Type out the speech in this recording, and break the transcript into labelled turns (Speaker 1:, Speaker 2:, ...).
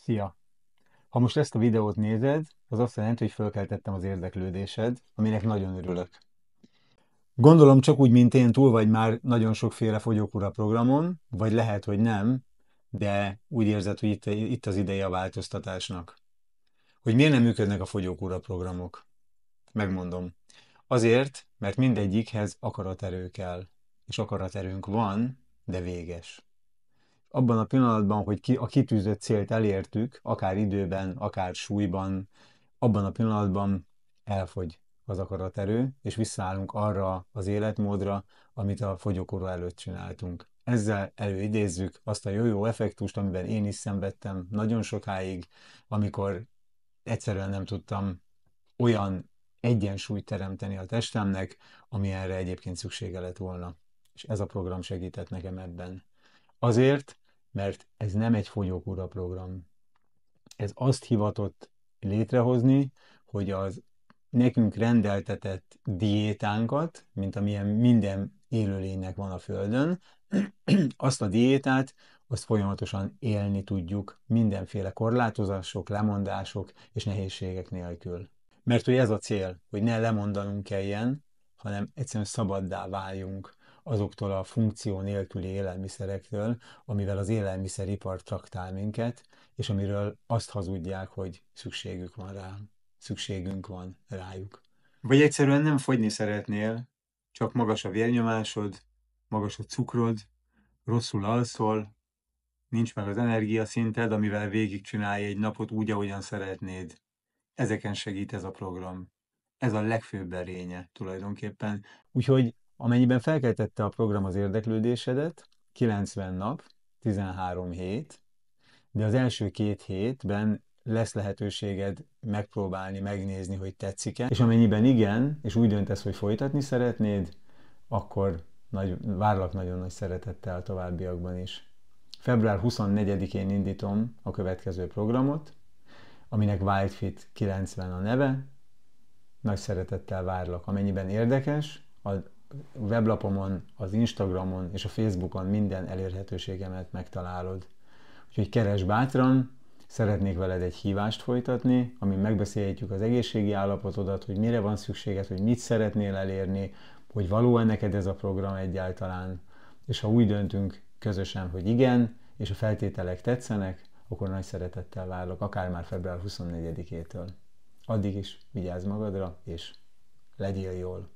Speaker 1: Szia! Ha most ezt a videót nézed, az azt jelenti, hogy fölkeltettem az érdeklődésed, aminek nagyon örülök. Gondolom csak úgy, mint én, túl vagy már nagyon sokféle fogyókúra programon, vagy lehet, hogy nem, de úgy érzed, hogy itt az ideje a változtatásnak. Hogy miért nem működnek a fogyókúra programok? Megmondom. Azért, mert mindegyikhez akaraterő kell. És akaraterőnk van, de véges. Abban a pillanatban, hogy a kitűzött célt elértük, akár időben, akár súlyban, abban a pillanatban elfogy az akaraterő, és visszaállunk arra az életmódra, amit a fogyókúra előtt csináltunk. Ezzel előidézzük azt a jó effektust, amiben én is szenvedtem nagyon sokáig, amikor egyszerűen nem tudtam olyan egyensúlyt teremteni a testemnek, ami erre egyébként szüksége lett volna. És ez a program segített nekem ebben. Azért, mert ez nem egy fogyókúra program. Ez azt hivatott létrehozni, hogy az nekünk rendeltetett diétánkat, mint amilyen minden élőlénynek van a Földön, azt a diétát, azt folyamatosan élni tudjuk mindenféle korlátozások, lemondások és nehézségek nélkül. Mert hogy ez a cél, hogy ne lemondanunk kelljen, hanem egyszerűen szabaddá váljunk azoktól a funkció nélküli élelmiszerektől, amivel az élelmiszeripar traktál minket, és amiről azt hazudják, hogy szükségünk van rájuk. Vagy egyszerűen nem fogyni szeretnél, csak magas a vérnyomásod, magas a cukrod, rosszul alszol, nincs meg az energiaszinted, amivel végigcsinálj egy napot úgy, ahogyan szeretnéd. Ezeken segít ez a program. Ez a legfőbb erénye tulajdonképpen. Úgyhogy amennyiben felkeltette a program az érdeklődésedet, 90 nap, 13 hét, de az első 2 hétben lesz lehetőséged megpróbálni, megnézni, hogy tetszik-e, és amennyiben igen, és úgy döntesz, hogy folytatni szeretnéd, akkor várlak nagyon nagy szeretettel a továbbiakban is. Február 24-én indítom a következő programot, aminek Wildfit 90 a neve. Nagy szeretettel várlak. Amennyiben érdekes, a weblapomon, az Instagramon és a Facebookon minden elérhetőségemet megtalálod. Úgyhogy keresd bátran, szeretnék veled egy hívást folytatni, amin megbeszélhetjük az egészségi állapotodat, hogy mire van szükséged, hogy mit szeretnél elérni, hogy valóan neked ez a program egyáltalán. És ha úgy döntünk közösen, hogy igen, és a feltételek tetszenek, akkor nagy szeretettel várlak, akár már február 24-től. Addig is vigyázz magadra, és legyél jól!